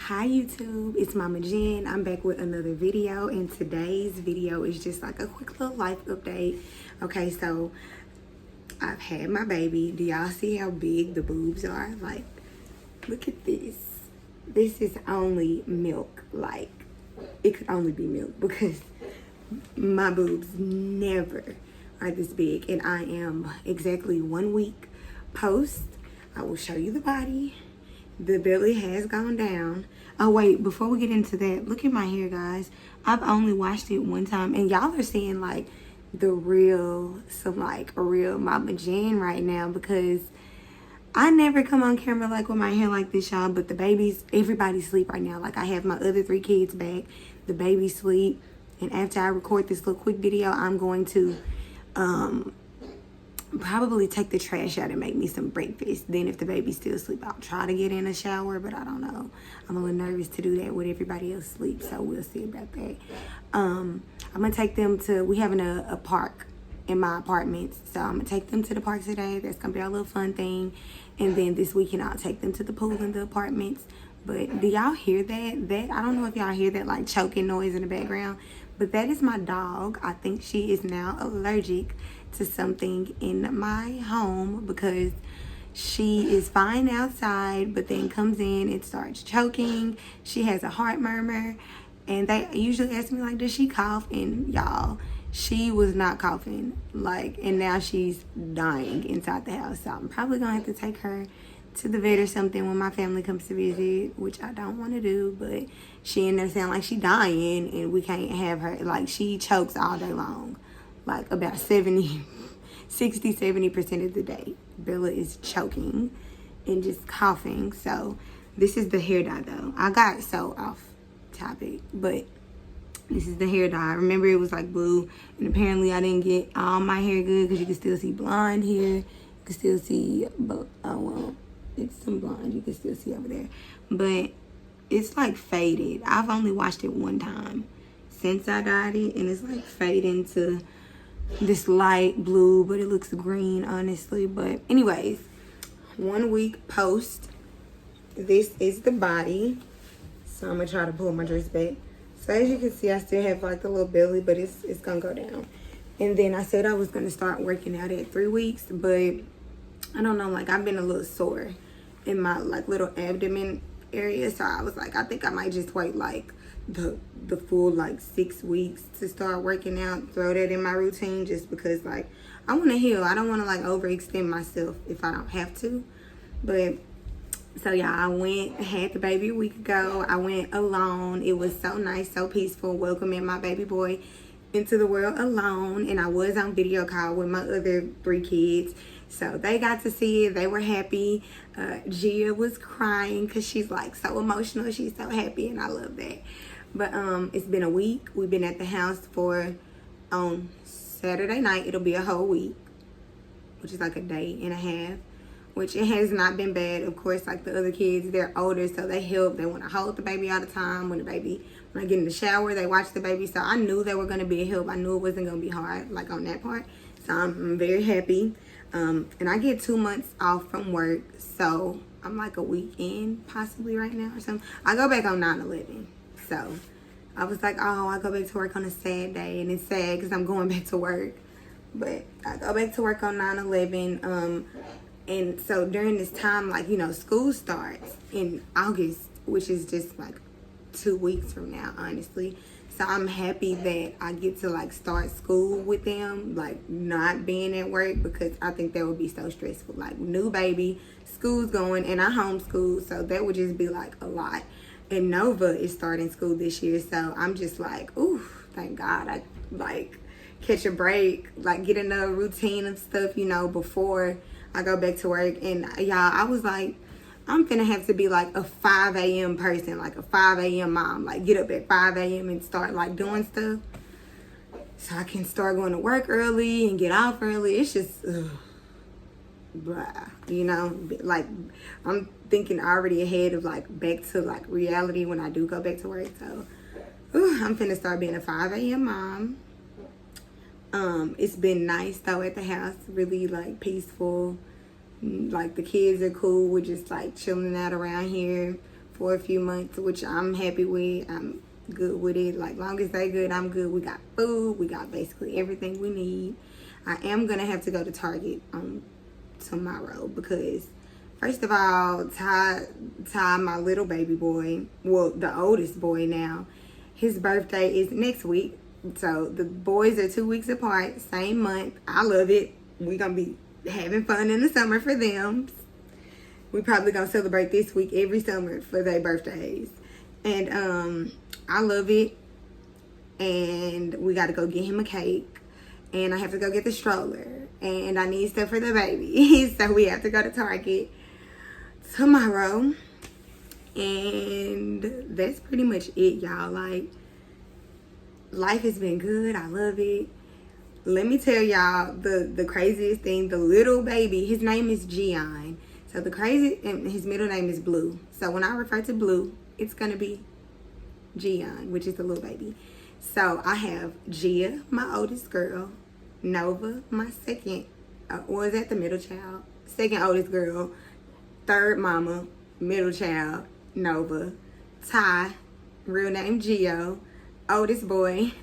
Hi YouTube, it's Mama Jen. I'm back with another video, and today's video is just like a quick little life update. Okay, so I've had my baby. Do y'all see how big the boobs are? Like, look at this. This is only milk. Like, it could only be milk because my boobs never are this big, and I am exactly 1 week post. I will show you the body. The belly has gone down. Oh wait, before we get into that, look at my hair, guys. I've only washed it one time, and y'all are seeing like the real, a real Mama Jen right now, because I never come on camera like with my hair like this, y'all. But the babies, everybody sleep right now. Like, I have my other 3 kids back. The babies sleep, and after I record this little quick video, I'm going to probably take the trash out and make me some breakfast. Then if the baby's still asleep, I'll try to get in a shower, but I don't know. I'm a little nervous to do that with everybody else asleep, so we'll see about that. I'm gonna take them to, we having a park in my apartment, so I'm gonna take them to the park today. That's gonna be our little fun thing. And then this weekend I'll take them to the pool in the apartments. But do y'all hear that? I don't know if y'all hear that like choking noise in the background, but that is my dog. I think she is now allergic to something in my home, because she is fine outside, but then comes in and starts choking. She has a heart murmur, and they usually ask me like, does she cough? And y'all, she was not coughing, like, and now she's dying inside the house. So I'm probably gonna have to take her to the vet or something when my family comes to visit, which I don't want to do. But she in there sound like she dying, and we can't have her. Like, she chokes all day long, like about 60-70% of the day. Bella is choking and just coughing. So this is the hair dye though. I got so off topic, but this is the hair dye. Remember, it was like blue, and apparently I didn't get all my hair good, because you can still see blonde here. You can still see, oh well, it's some blonde you can still see over there, but it's like faded. I've only washed it one time since I dyed it, and it's like fading to this light blue, but it looks green, honestly. But anyways, 1 week post. This is the body. So I'm gonna try to pull my dress back. So as you can see, I still have like the little belly, but it's gonna go down. And then I said I was gonna start working out at 3 weeks, but I don't know, like, I've been a little sore in my like little abdomen area. So I was like, I think I might just wait like the full like 6 weeks to start working out, throw that in my routine, just because like I want to heal. I don't want to like overextend myself if I don't have to. But so yeah, I had the baby a week ago. I went alone. It was so nice, so peaceful, welcoming my baby boy into the world alone. And I was on video call with my other 3 kids, so they got to see it. They were happy. Gia was crying because she's like so emotional. She's so happy, and I love that. But it's been a week. We've been at the house for, on Saturday night, it'll be a whole week, which is like a day and a half, which it has not been bad. Of course, like the other kids, they're older, so they help. They want to hold the baby all the time. When I get in the shower, they watch the baby. So I knew they were going to be a help. I knew it wasn't going to be hard, like on that part. So I'm very happy. And I get 2 months off from work, so I'm like a week in possibly right now or something. I go back on 9/11. So I was like, oh, I go back to work on a sad day, and it's sad because I'm going back to work. But I go back to work on 9/11. And so during this time, like, you know, school starts in August, which is just like 2 weeks from now, honestly. So I'm happy that I get to like start school with them, like not being at work, because I think that would be so stressful. Like, new baby, school's going, and I homeschool, so that would just be like a lot. And Nova is starting school this year, so I'm just like, ooh, thank God I like catch a break, like get in a routine of stuff, you know, before I go back to work. And y'all, I was like, I'm finna have to be like a 5 a.m. person, like a 5 a.m. mom, like get up at 5 a.m. and start like doing stuff so I can start going to work early and get off early. It's just, blah, you know, like I'm thinking already ahead of like back to like reality when I do go back to work. So I'm finna start being a 5 a.m. mom. It's been nice though at the house, really like peaceful. Like, the kids are cool. We're just like chilling out around here. for a few months, which I'm happy with. I'm good with it. Like, long as they good, I'm good. We got food. We got basically everything we need. I am going to have to go to Target tomorrow because, first of all, Ty, my little baby boy, well, the oldest boy now, his birthday is next week. So the boys are 2 weeks apart, same month. I love it. We're going to be having fun in the summer for them. We probably going to celebrate this week every summer for their birthdays. And I love it. And we got to go get him a cake. And I have to go get the stroller. And I need stuff for the baby. So we have to go to Target tomorrow. And that's pretty much it, y'all. Like, life has been good. I love it. Let me tell y'all the craziest thing. The little baby, his name is Gian. So and his middle name is Blue. So when I refer to Blue, it's going to be Gian, which is the little baby. So I have Gia, my oldest girl. Nova, my second, or is that the middle child? Second oldest girl. Third mama, middle child, Nova. Ty, real name Gio. Oldest boy.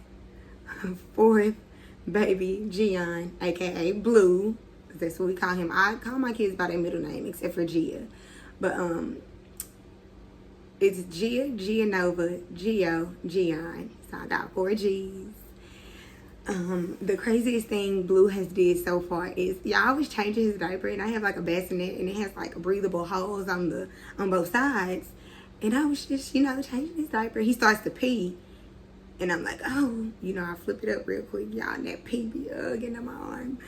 Fourth baby, Gian, aka Blue. That's what we call him. I call my kids by their middle name, except for Gia. But it's Gia, Nova, Gio, Gian. So I got 4 G's. The craziest thing Blue has did so far is, y'all, always changing his diaper, and I have like a bassinet, and it has like breathable holes on both sides. And I was just, changing his diaper. He starts to pee, and I'm like, oh, I flip it up real quick, y'all, and that pee be getting on my arm.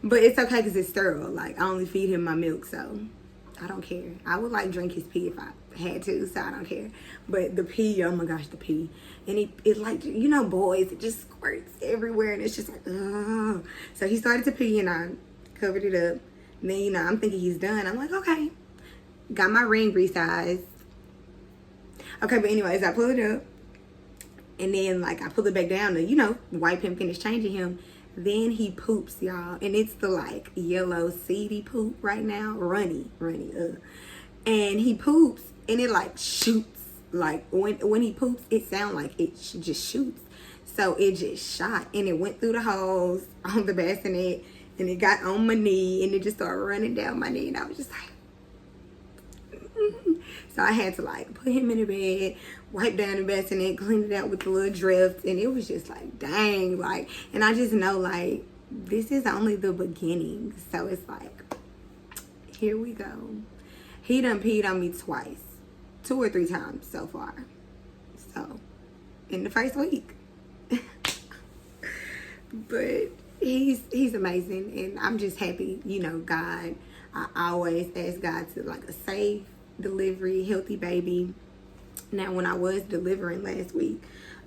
But it's okay because it's sterile. Like, I only feed him my milk, so I don't care. I would like drink his pee if I had to, so I don't care. But the pee, oh my gosh, the pee. And it like, boys, it just squirts everywhere, and it's just like, oh. So he started to pee, and I covered it up. And then, I'm thinking he's done. I'm like, okay. Got my ring resized. Okay, but anyways, I pull it up. And then, like, I pull it back down to, wipe him, finish changing him. Then he poops, y'all. And it's the, like, yellow, seedy poop right now. Runny. And he poops, and it, like, shoots. Like, when he poops, it sounds like it just shoots. So it just shot, and it went through the holes on the bassinet, and it got on my knee, and it just started running down my knee, and I was just like, So I had to, like, put him in the bed, wipe down the bassinet, clean it out with the little drift, and it was just like, dang, like, and I just know, like, this is only the beginning. So it's like, here we go. He done peed on me twice. 2 or 3 times so far. So, in the first week. But he's amazing, and I'm just happy, God. I always ask God to, like, a safe delivery, healthy baby. Now, when I was delivering last week,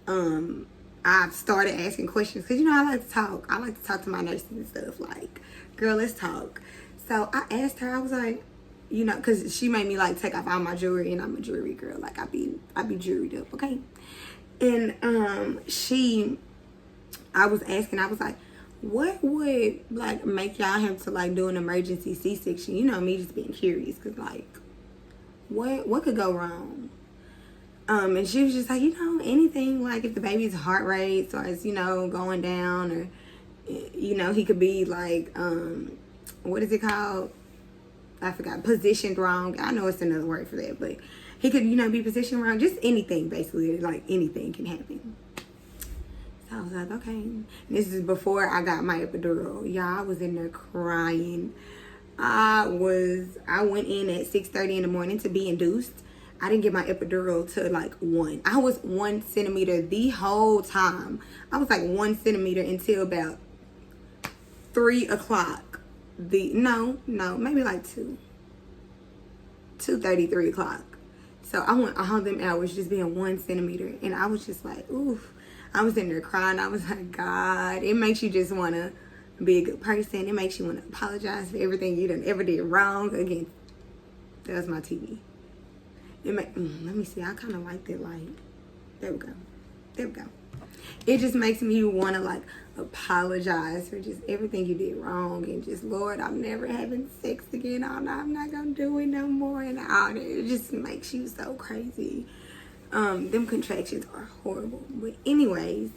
I started asking questions because, I like to talk. I like to talk to my nurses and stuff. Like, girl, let's talk. So I asked her, I was like, because she made me, like, take off all my jewelry, and I'm a jewelry girl. Like, I be jewelried up, okay? And I was asking, I was like, what would, like, make y'all have to, like, do an emergency C-section? Me just being curious, because, like, what could go wrong? And she was just like, anything, like, if the baby's heart rate starts, going down, or, he could be, like, what is it called? I forgot, positioned wrong. I know it's another word for that, but he could, be positioned wrong. Just anything, basically. Like, anything can happen. So I was like, okay. And this is before I got my epidural. Y'all, I was in there crying. I went in at 6:30 in the morning to be induced. I didn't get my epidural till, like, 1. I was 1 centimeter the whole time. I was, like, 1 centimeter until about 3 o'clock. No, maybe like 2:30, 3 o'clock. So I went all them hours just being 1 centimeter, and I was just like, oof. I was in there crying. I was like, God, it makes you just want to be a good person. It makes you want to apologize for everything you done ever did wrong. Again, that was my TV. Let me see. I kind of like that light. There we go. it just makes me want to like apologize for just everything you did wrong, and just, Lord, I'm never having sex again. I'm not gonna do it no more, and all that. It just makes you so crazy. Them contractions are horrible. But anyways,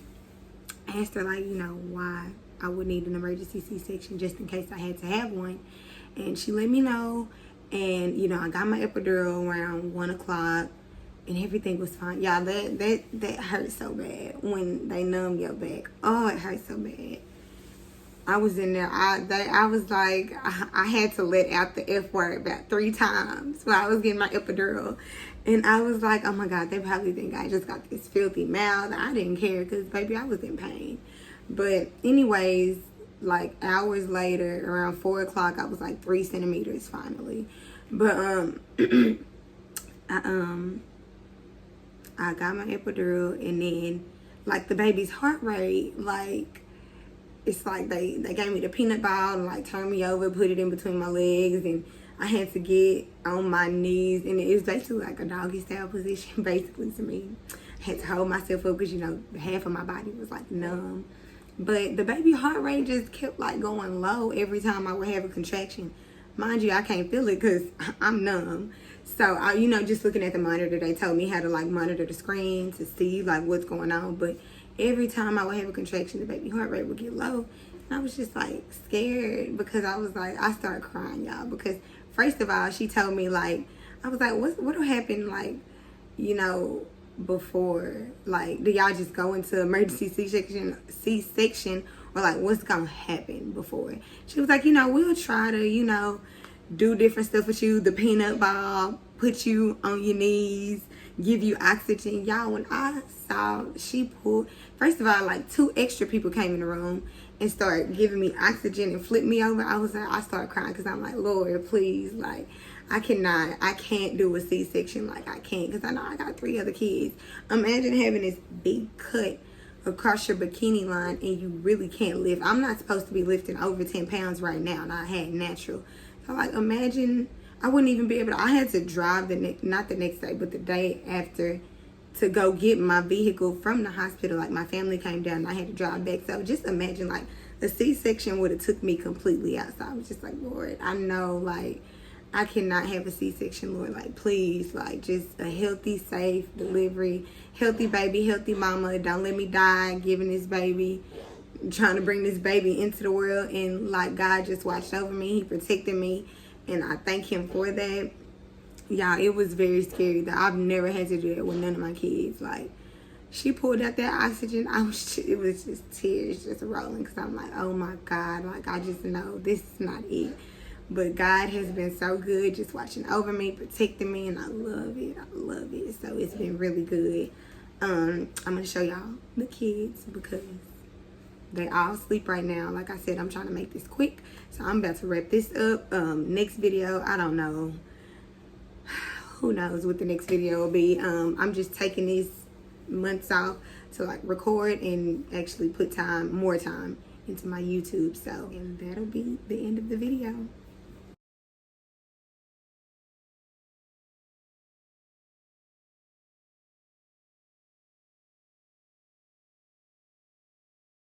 I asked her, like, you know, why I would need an emergency C-section just in case I had to have one. And she let me know. And, you know, I got my epidural around 1 o'clock. And everything was fine. Y'all, that hurt so bad when they numb your back. Oh, it hurt so bad. I was in there. I was like, I had to let out the F word about 3 times while I was getting my epidural. And I was like, oh my God, they probably think I just got this filthy mouth. I didn't care because, baby, I was in pain. But anyways, like hours later, around 4 o'clock, I was like 3 centimeters finally. But I got my epidural, and then like the baby's heart rate, like it's like they gave me the peanut ball and like turned me over, put it in between my legs, and I had to get on my knees, and it was basically like a doggy style position basically to me. I had to hold myself up because, you know, half of my body was like numb. But the baby heart rate just kept like going low every time I would have a contraction. Mind you, I can't feel it because I'm numb. So, you know, just looking at the monitor, they told me how to like monitor the screen to see like what's going on. But every time I would have a contraction, the baby heart rate would get low. And I was just like scared because I was like, I started crying, y'all. Because first of all, she told me like, I was like, what'll happen, like, you know, before, like, do y'all just go into emergency C-section, or like what's gonna happen before? She was like, you know, we'll try to, you know, do different stuff with you, the peanut ball, put you on your knees, give you oxygen. Y'all, when I saw she pulled, first of all, like 2 extra people came in the room and started giving me oxygen and flipped me over. I was like, I started crying because I'm like, Lord, please, like, I can't do a C-section, like I can't, because I know I got 3 other kids. Imagine having this big cut across your bikini line and you really can't lift. I'm not supposed to be lifting over 10 pounds right now, and I had natural. So like, imagine, I wouldn't even be able to, I had to drive not the next day, but the day after, to go get my vehicle from the hospital. Like, my family came down and I had to drive back. So just imagine, like, a C-section would have took me completely out. So I was just like, Lord, I know, like, I cannot have a C-section, Lord. Like, please, like, just a healthy, safe delivery, healthy baby, healthy mama. Don't let me die giving this baby, trying to bring this baby into the world. And like, God just watched over me. He protected me, and I thank him for that. Y'all, it was very scary though. I've never had to do that with none of my kids. Like, she pulled out that oxygen, it was just tears just rolling, because I'm like, oh my God, like, I just know this is not it. But God has been so good, just watching over me, protecting me, and I love it. I love it. So it's been really good. I'm gonna show y'all the kids because they all sleep right now. Like I said, I'm trying to make this quick, so I'm about to wrap this up. Next video, I don't know, who knows what the next video will be. I'm just taking these months off to like record and actually put more time into my YouTube. So, and that'll be the end of the video.